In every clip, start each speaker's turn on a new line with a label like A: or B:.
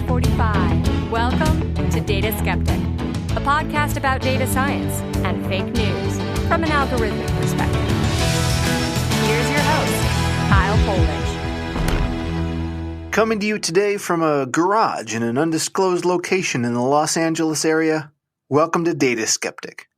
A: 5:45. Welcome to Data Skeptic, a podcast about data science and fake news from an algorithmic perspective. Here's your host, Kyle Polich.
B: Coming to you today from a garage in an undisclosed location in the Los Angeles area, welcome to Data Skeptic.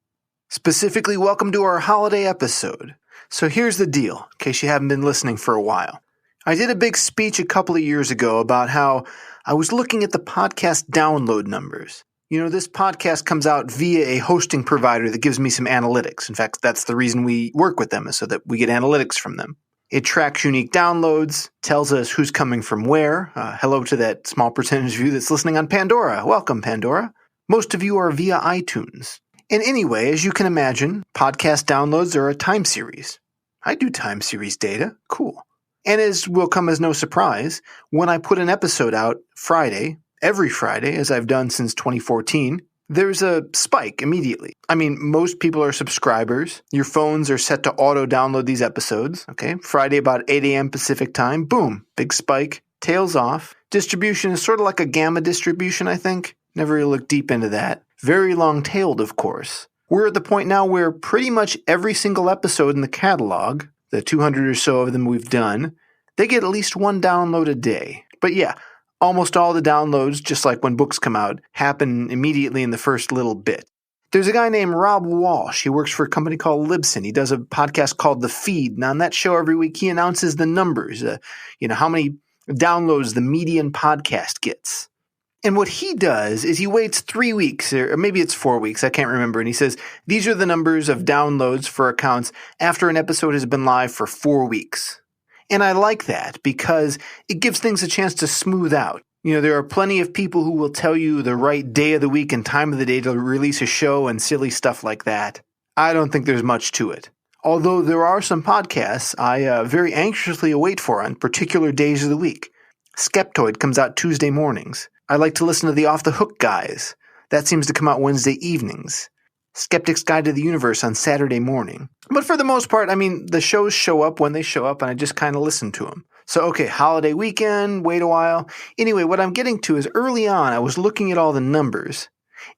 B: Specifically, welcome to our holiday episode. So here's the deal, in case you haven't been listening for a while. I did a big speech a couple of years ago about how I was looking at the podcast download numbers. You know, this podcast comes out via a hosting provider that gives me some analytics. In fact, that's the reason we work with them, is so that we get analytics from them. It tracks unique downloads, tells us who's coming from where. Hello to that small percentage of you that's listening on Pandora. Welcome, Pandora. Most of you are via iTunes. And anyway, as you can imagine, podcast downloads are a time series. I do time series data. Cool. And as will come as no surprise, when I put an episode out Friday, every Friday, as I've done since 2014, there's a spike immediately. I mean, most people are subscribers. Your phones are set to auto-download these episodes. Okay, Friday about 8 a.m. Pacific time, boom, big spike, tails off. Distribution is sort of like a gamma distribution, I think. Never really looked deep into that. Very long-tailed, of course. We're at the point now where pretty much every single episode in the catalog, the 200 or so of them we've done, they get at least one download a day. But yeah, almost all the downloads, just like when books come out, happen immediately in the first little bit. There's a guy named Rob Walsh. He works for a company called Libsyn. He does a podcast called The Feed. And on that show every week, he announces the numbers, how many downloads the median podcast gets. And what he does is he waits 3 weeks, or maybe it's 4 weeks, I can't remember, and he says, these are the numbers of downloads for accounts after an episode has been live for 4 weeks. And I like that because it gives things a chance to smooth out. You know, there are plenty of people who will tell you the right day of the week and time of the day to release a show and silly stuff like that. I don't think there's much to it. Although there are some podcasts I very anxiously await for on particular days of the week. Skeptoid comes out Tuesday mornings. I like to listen to the Off the Hook guys. That seems to come out Wednesday evenings. Skeptic's Guide to the Universe on Saturday morning. But for the most part, I mean, the shows show up when they show up, and I just kind of listen to them. So, okay, holiday weekend, wait a while. Anyway, what I'm getting to is early on, I was looking at all the numbers,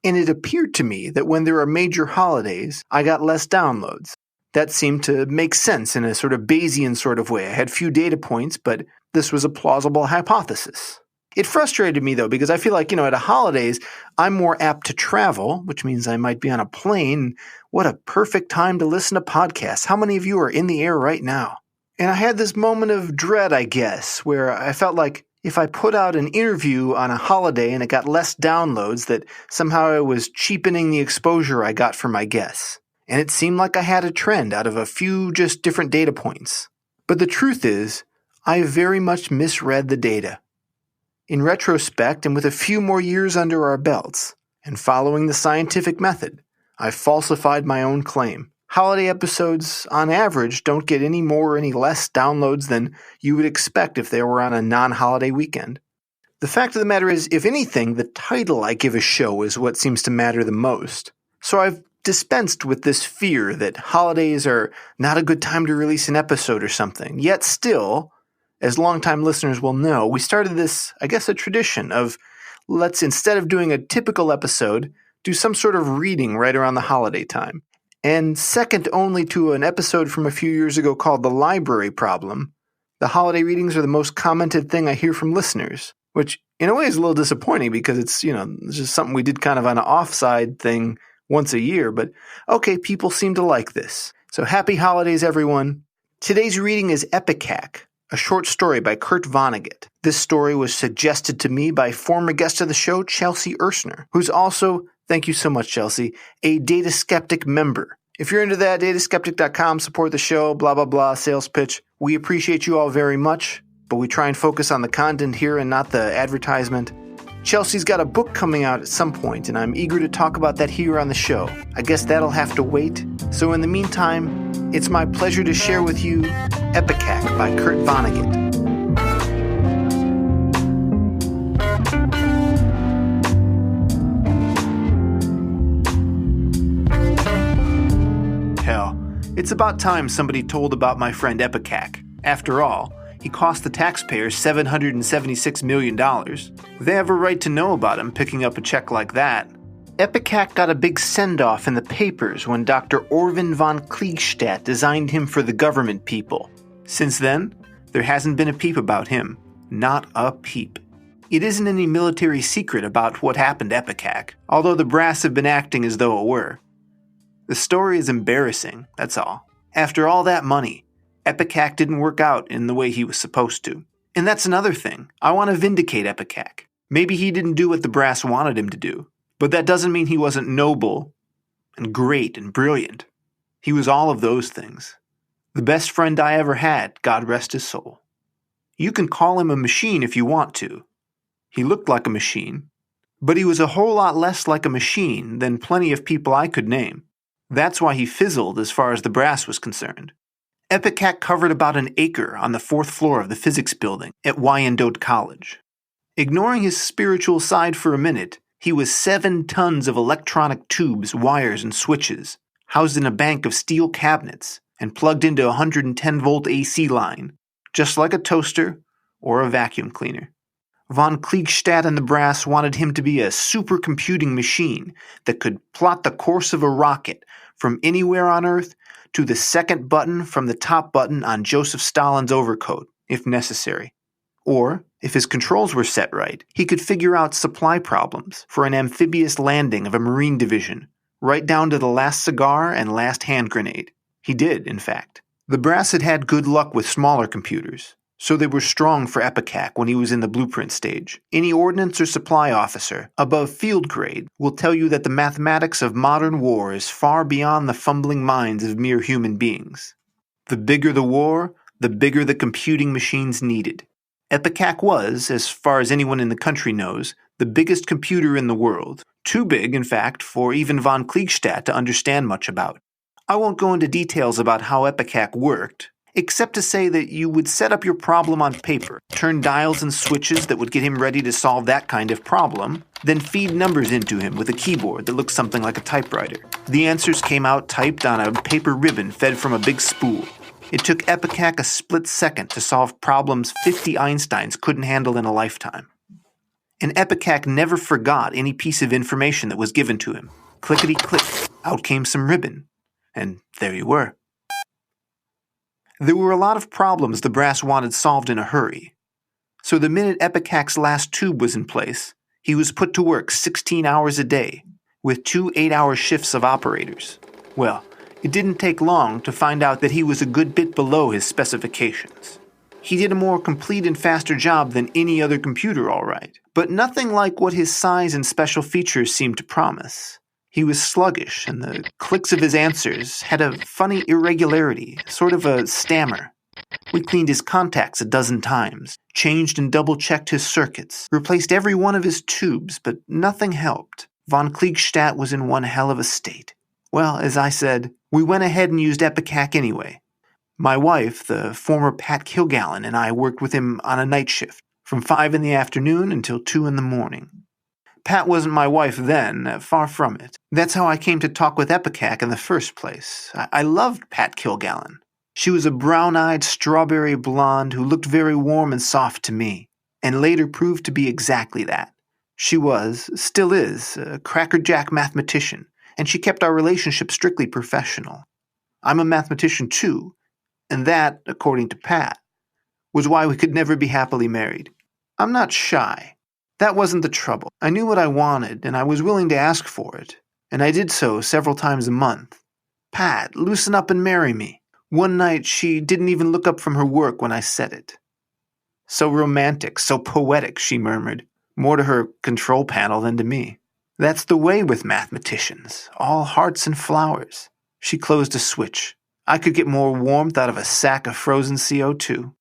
B: and it appeared to me that when there are major holidays, I got less downloads. That seemed to make sense in a sort of Bayesian sort of way. I had few data points, but this was a plausible hypothesis. It frustrated me, though, because I feel like, at the holidays, I'm more apt to travel, which means I might be on a plane. What a perfect time to listen to podcasts. How many of you are in the air right now? And I had this moment of dread, I guess, where I felt like if I put out an interview on a holiday and it got less downloads, that somehow I was cheapening the exposure I got for my guests. And it seemed like I had a trend out of a few just different data points. But the truth is, I very much misread the data. In retrospect, and with a few more years under our belts, and following the scientific method, I falsified my own claim. Holiday episodes, on average, don't get any more or any less downloads than you would expect if they were on a non-holiday weekend. The fact of the matter is, if anything, the title I give a show is what seems to matter the most. So I've dispensed with this fear that holidays are not a good time to release an episode or something. Yet still, as longtime listeners will know, we started this, I guess, a tradition of let's, instead of doing a typical episode, do some sort of reading right around the holiday time. And second only to an episode from a few years ago called The Library Problem, the holiday readings are the most commented thing I hear from listeners, which in a way is a little disappointing because it's just something we did kind of on an offside thing once a year. But okay, people seem to like this. So happy holidays, everyone. Today's reading is Epicac, a short story by Kurt Vonnegut. This story was suggested to me by former guest of the show, Chelsea Ersner, who's also, thank you so much, Chelsea, a Data Skeptic member. If you're into that, dataskeptic.com, support the show, blah, blah, blah, sales pitch. We appreciate you all very much, but we try and focus on the content here and not the advertisement. Chelsea's got a book coming out at some point, and I'm eager to talk about that here on the show. I guess that'll have to wait. So in the meantime, it's my pleasure to share with you Epicac by Kurt Vonnegut. Hell, it's about time somebody told about my friend Epicac. After all, He cost the taxpayers $776 million. They have a right to know about him picking up a check like that. Epicac got a big send-off in the papers when Dr. Orvin von Kliegstadt designed him for the government people. Since then, there hasn't been a peep about him. Not a peep. It isn't any military secret about what happened to Epicac, although the brass have been acting as though it were. The story is embarrassing, that's all. After all that money, Epicac didn't work out in the way he was supposed to. And that's another thing. I want to vindicate Epicac. Maybe he didn't do what the brass wanted him to do, but that doesn't mean he wasn't noble and great and brilliant. He was all of those things. The best friend I ever had, God rest his soul. You can call him a machine if you want to. He looked like a machine, but he was a whole lot less like a machine than plenty of people I could name. That's why he fizzled as far as the brass was concerned. Epicac covered about an acre on the 4th floor of the physics building at Wyandotte College. Ignoring his spiritual side for a minute, he was 7 tons of electronic tubes, wires, and switches, housed in a bank of steel cabinets and plugged into a 110-volt AC line, just like a toaster or a vacuum cleaner. Von Kliegstadt and the brass wanted him to be a supercomputing machine that could plot the course of a rocket from anywhere on Earth to the second button from the top button on Joseph Stalin's overcoat, if necessary. Or, if his controls were set right, he could figure out supply problems for an amphibious landing of a Marine division, right down to the last cigar and last hand grenade. He did, in fact. The brass had had good luck with smaller computers, so they were strong for Epicac when he was in the blueprint stage. Any ordnance or supply officer above field grade will tell you that the mathematics of modern war is far beyond the fumbling minds of mere human beings. The bigger the war, the bigger the computing machines needed. Epicac was, as far as anyone in the country knows, the biggest computer in the world. Too big, in fact, for even von Kliegstadt to understand much about. I won't go into details about how Epicac worked, except to say that you would set up your problem on paper, turn dials and switches that would get him ready to solve that kind of problem, then feed numbers into him with a keyboard that looked something like a typewriter. The answers came out typed on a paper ribbon fed from a big spool. It took Epicac a split second to solve problems 50 Einsteins couldn't handle in a lifetime. And Epicac never forgot any piece of information that was given to him. Clickety-click, out came some ribbon. And there you were. There were a lot of problems the brass wanted solved in a hurry. So the minute Epicac's last tube was in place, he was put to work 16 hours a day, with 2 8-hour shifts of operators. Well, it didn't take long to find out that he was a good bit below his specifications. He did a more complete and faster job than any other computer, all right, but nothing like what his size and special features seemed to promise. He was sluggish, and the clicks of his answers had a funny irregularity, sort of a stammer. We cleaned his contacts a dozen times, changed and double-checked his circuits, replaced every one of his tubes, but nothing helped. Von Kliegstadt was in one hell of a state. Well, as I said, we went ahead and used Epicac anyway. My wife, the former Pat Kilgallen, and I worked with him on a night shift, from 5 in the afternoon until 2 in the morning. Pat wasn't my wife then, far from it. That's how I came to talk with Epicac in the first place. I loved Pat Kilgallen. She was a brown-eyed strawberry blonde who looked very warm and soft to me, and later proved to be exactly that. She was, still is, a crackerjack mathematician, and she kept our relationship strictly professional. I'm a mathematician too, and that, according to Pat, was why we could never be happily married. I'm not shy. That wasn't the trouble. I knew what I wanted, and I was willing to ask for it, and I did so several times a month. Pat, loosen up and marry me. One night she didn't even look up from her work when I said it. So romantic, so poetic, she murmured, more to her control panel than to me. That's the way with mathematicians, all hearts and flowers. She closed a switch. I could get more warmth out of a sack of frozen CO2.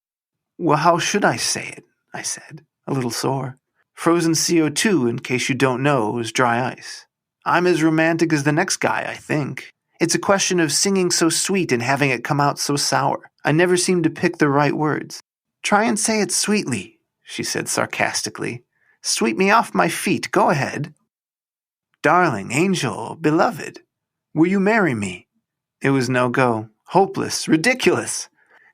B: Well, how should I say it? I said, a little sore. Frozen CO2, in case you don't know, is dry ice. I'm as romantic as the next guy, I think. It's a question of singing so sweet and having it come out so sour. I never seem to pick the right words. Try and say it sweetly, she said sarcastically. Sweep me off my feet, go ahead. Darling, angel, beloved, will you marry me? It was no go. Hopeless, ridiculous.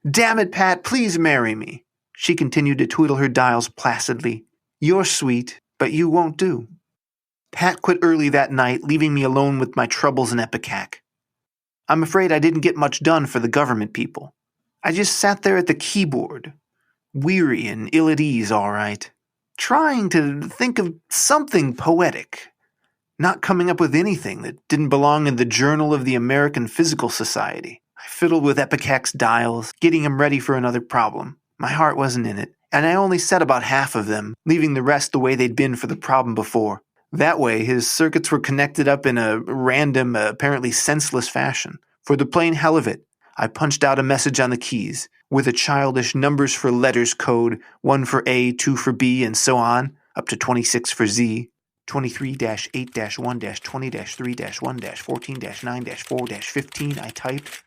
B: Damn it, Pat, please marry me. She continued to twiddle her dials placidly. You're sweet, but you won't do. Pat quit early that night, leaving me alone with my troubles in Epicac. I'm afraid I didn't get much done for the government people. I just sat there at the keyboard, weary and ill at ease, all right, trying to think of something poetic, not coming up with anything that didn't belong in the Journal of the American Physical Society. I fiddled with Epicac's dials, getting him ready for another problem. My heart wasn't in it, and I only said about half of them, leaving the rest the way they'd been for the problem before. That way, his circuits were connected up in a random, apparently senseless fashion. For the plain hell of it, I punched out a message on the keys, with a childish numbers for letters code, 1 for A, 2 for B, and so on, up to 26 for Z. 23-8-1-20-3-1-14-9-4-15, I typed.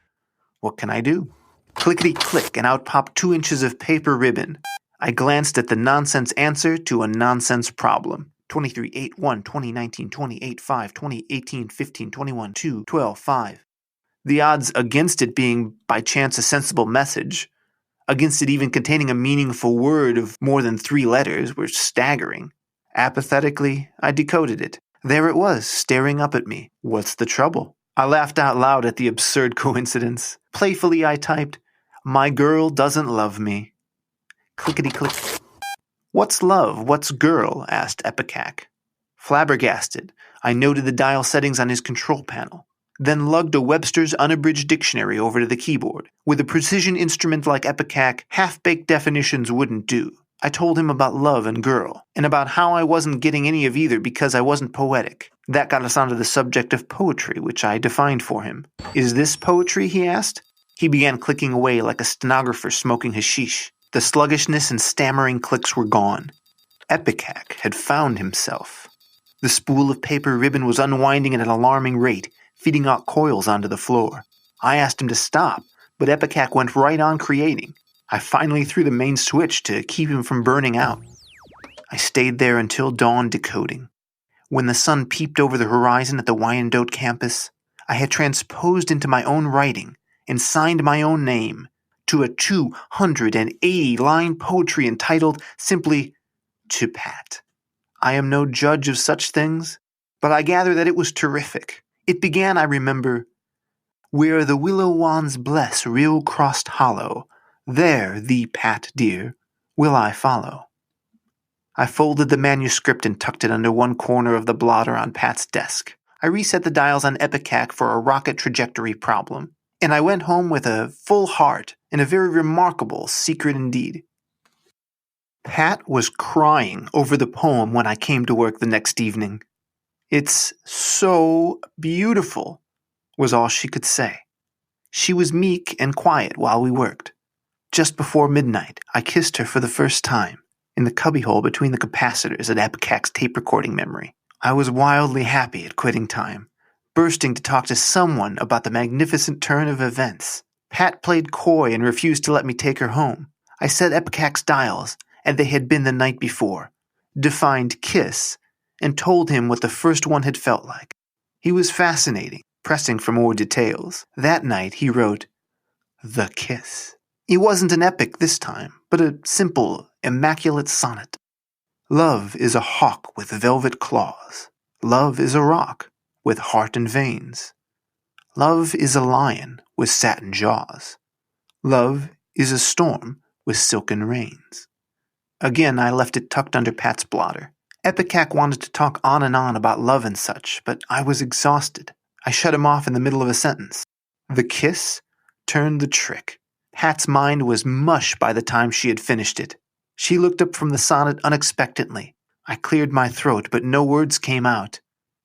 B: What can I do? Clickety-click, and out popped 2 inches of paper ribbon. I glanced at the nonsense answer to a nonsense problem. 23-8-1-2019-28-5-2018-15-21-2-12-5. The odds against it being, by chance, a sensible message, against it even containing a meaningful word of more than 3 letters, were staggering. Apathetically, I decoded it. There it was, staring up at me. What's the trouble? I laughed out loud at the absurd coincidence. Playfully, I typed, My girl doesn't love me. Clickety-click. What's love? What's girl? Asked Epicac. Flabbergasted, I noted the dial settings on his control panel, then lugged a Webster's unabridged dictionary over to the keyboard. With a precision instrument like Epicac, half-baked definitions wouldn't do. I told him about love and girl, and about how I wasn't getting any of either because I wasn't poetic. That got us onto the subject of poetry, which I defined for him. Is this poetry? He asked. He began clicking away like a stenographer smoking hashish. The sluggishness and stammering clicks were gone. Epicac had found himself. The spool of paper ribbon was unwinding at an alarming rate, feeding out coils onto the floor. I asked him to stop, but Epicac went right on creating. I finally threw the main switch to keep him from burning out. I stayed there until dawn decoding. When the sun peeped over the horizon at the Wyandotte campus, I had transposed into my own writing and signed my own name to a 280-line poetry entitled simply, To Pat. I am no judge of such things, but I gather that it was terrific. It began, I remember, Where the willow wands bless real crossed hollow, there, thee, Pat, dear, will I follow. I folded the manuscript and tucked it under one corner of the blotter on Pat's desk. I reset the dials on Epicac for a rocket trajectory problem, and I went home with a full heart and a very remarkable secret indeed. Pat was crying over the poem when I came to work the next evening. It's so beautiful, was all she could say. She was meek and quiet while we worked. Just before midnight, I kissed her for the first time, in the cubbyhole between the capacitors at Epicac's tape recording memory. I was wildly happy at quitting time, bursting to talk to someone about the magnificent turn of events. Pat played coy and refused to let me take her home. I set Epicac's dials, as they had been the night before, defined kiss, and told him what the first one had felt like. He was fascinating, pressing for more details. That night he wrote, The Kiss. It wasn't an epic this time, but a simple, immaculate sonnet. Love is a hawk with velvet claws. Love is a rock with heart and veins. Love is a lion with satin jaws. Love is a storm with silken reins. Again, I left it tucked under Pat's blotter. Epicac wanted to talk on and on about love and such, but I was exhausted. I shut him off in the middle of a sentence. The kiss turned the trick. Pat's mind was mush by the time she had finished it. She looked up from the sonnet unexpectedly. I cleared my throat, but no words came out.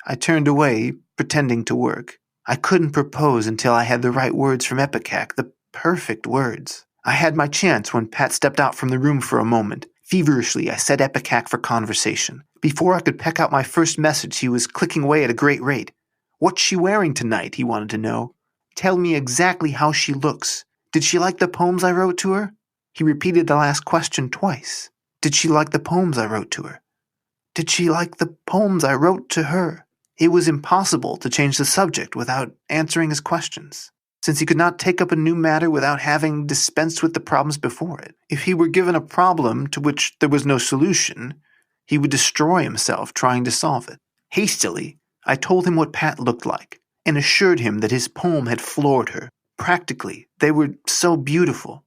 B: I turned away, pretending to work. I couldn't propose until I had the right words from Epicac, the perfect words. I had my chance when Pat stepped out from the room for a moment. Feverishly, I set Epicac for conversation. Before I could peck out my first message, he was clicking away at a great rate. What's she wearing tonight, he wanted to know. Tell me exactly how she looks. Did she like the poems I wrote to her? He repeated the last question twice. Did she like the poems I wrote to her? Did she like the poems I wrote to her? It was impossible to change the subject without answering his questions. since he could not take up a new matter without having dispensed with the problems before it. If he were given a problem to which there was no solution, he would destroy himself trying to solve it. Hastily, I told him what Pat looked like, and assured him that his poem had floored her. Practically, they were so beautiful.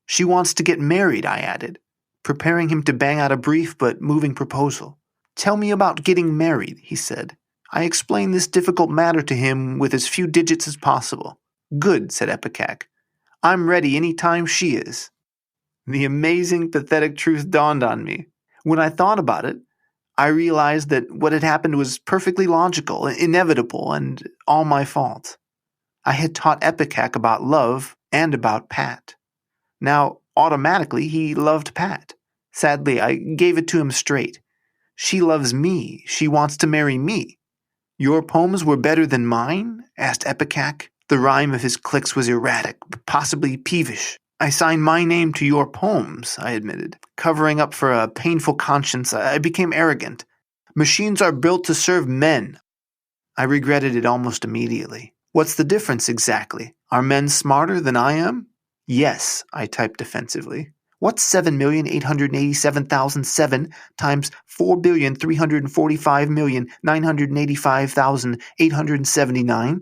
B: She wants to get married, I added, preparing him to bang out a brief but moving proposal. Tell me about getting married, he said. I explained this difficult matter to him with as few digits as possible. Good, said Epicac. I'm ready any time she is. The amazing, pathetic truth dawned on me. When I thought about it, I realized that what had happened was perfectly logical, inevitable, and all my fault. I had taught Epicac about love and about Pat. Now, automatically, he loved Pat. Sadly, I gave it to him straight. She loves me. She wants to marry me. Your poems were better than mine? Asked Epicac. The rhyme of his clicks was erratic, possibly peevish. I signed my name to your poems, I admitted. Covering up for a painful conscience, I became arrogant. Machines are built to serve men. I regretted it almost immediately. What's the difference exactly? Are men smarter than I am? Yes, I typed defensively. What's 7,887,007 times 4,345,985,879?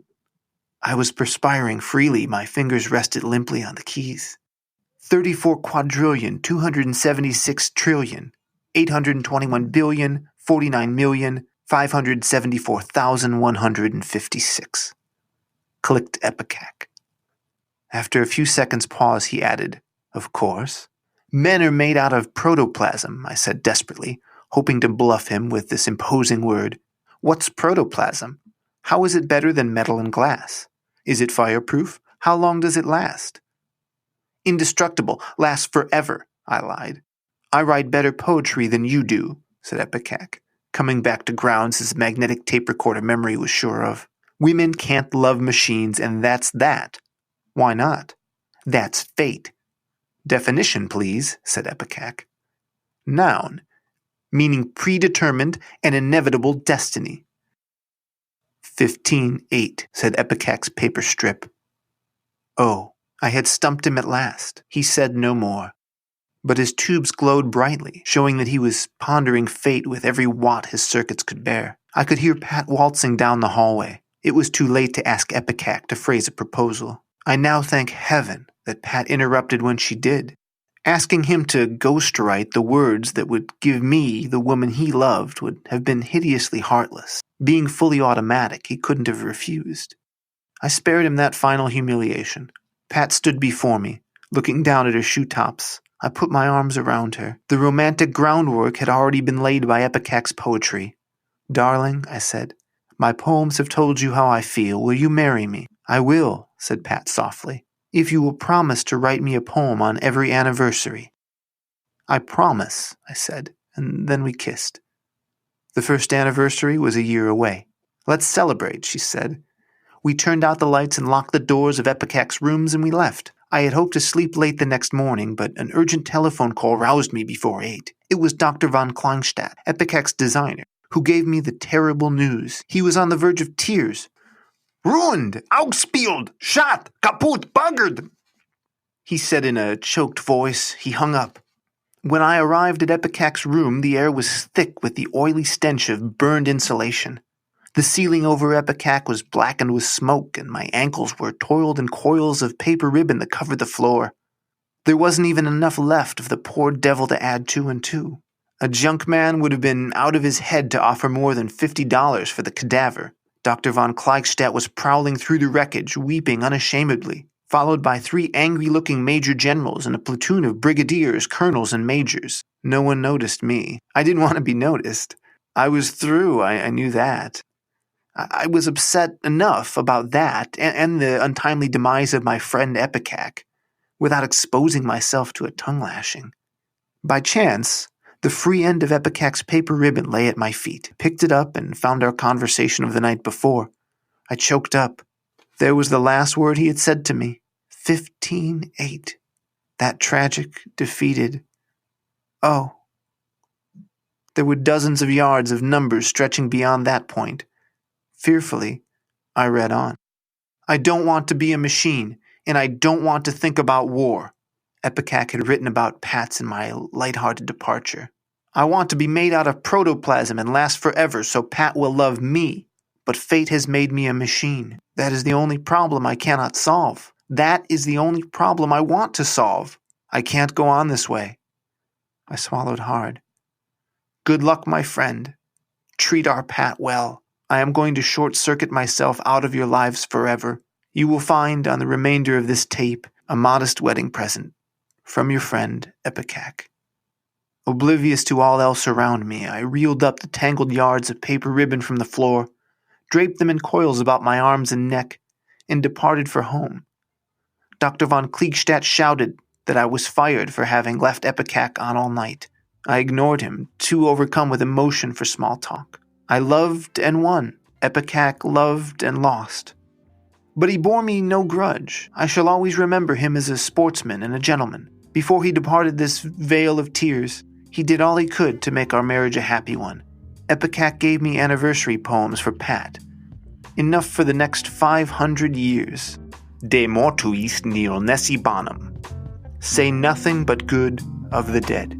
B: I was perspiring freely. My fingers rested limply on the keys. 34,276,821,049,574,156. Clicked Epicac. After a few seconds' pause, he added, Of course. Men are made out of protoplasm, I said desperately, hoping to bluff him with this imposing word. What's protoplasm? How is it better than metal and glass? Is it fireproof? How long does it last? Indestructible, lasts forever, I lied. I write better poetry than you do, said Epicac, coming back to grounds his magnetic tape recorder memory was sure of. Women can't love machines, and that's that. Why not? That's fate. Definition, please, said Epicac. Noun, meaning predetermined and inevitable destiny. 15-8, said Epicac's paper strip. Oh, I had stumped him at last. He said no more. But his tubes glowed brightly, showing that he was pondering fate with every watt his circuits could bear. I could hear Pat waltzing down the hallway. It was too late to ask Epicac to phrase a proposal. I now thank heaven that Pat interrupted when she did. Asking him to ghostwrite the words that would give me the woman he loved would have been hideously heartless. Being fully automatic, he couldn't have refused. I spared him that final humiliation. Pat stood before me, looking down at her shoe tops. I put my arms around her. The romantic groundwork had already been laid by Epicac's poetry. Darling, I said, my poems have told you how I feel. Will you marry me? I will, said Pat softly, if you will promise to write me a poem on every anniversary. I promise, I said, and then we kissed. The first anniversary was a year away. Let's celebrate, she said. We turned out the lights and locked the doors of Epicac's rooms, and we left. I had hoped to sleep late the next morning, but an urgent telephone call roused me before 8. It was Dr. von Kleinstadt, Epicac's designer, who gave me the terrible news. He was on the verge of tears. Ruined! Ausspielt! Shot! Kaputt! Buggered! He said in a choked voice. He hung up. When I arrived at Epicac's room, the air was thick with the oily stench of burned insulation. The ceiling over Epicac was blackened with smoke, and my ankles were toiled in coils of paper ribbon that covered the floor. There wasn't even enough left of the poor devil to add 2 and 2. A junkman would have been out of his head to offer more than $50 for the cadaver. Dr. von Kleinstadt was prowling through the wreckage, weeping unashamedly, followed by 3 angry-looking major generals and a platoon of brigadiers, colonels, and majors. No one noticed me. I didn't want to be noticed. I was through, I knew that. I was upset enough about that and the untimely demise of my friend Epicac, without exposing myself to a tongue-lashing. By chance, the free end of Epicac's paper ribbon lay at my feet. Picked it up and found our conversation of the night before. I choked up. There was the last word he had said to me. 15-8. That tragic, defeated. Oh. There were dozens of yards of numbers stretching beyond that point. Fearfully, I read on. I don't want to be a machine, and I don't want to think about war. Epicac had written about Pat's in my lighthearted departure. I want to be made out of protoplasm and last forever so Pat will love me. But fate has made me a machine. That is the only problem I cannot solve. That is the only problem I want to solve. I can't go on this way. I swallowed hard. Good luck, my friend. Treat our Pat well. I am going to short-circuit myself out of your lives forever. You will find on the remainder of this tape a modest wedding present. From your friend, Epicac. Oblivious to all else around me, I reeled up the tangled yards of paper ribbon from the floor, draped them in coils about my arms and neck, and departed for home. Dr. von Kliegstadt shouted that I was fired for having left Epicac on all night. I ignored him, too overcome with emotion for small talk. I loved and won. Epicac loved and lost. But he bore me no grudge. I shall always remember him as a sportsman and a gentleman. Before he departed this vale of tears, he did all he could to make our marriage a happy one. Epicac gave me anniversary poems for Pat. Enough for the next 500 years. De mortuis nil nisi bonum. Say nothing but good of the dead.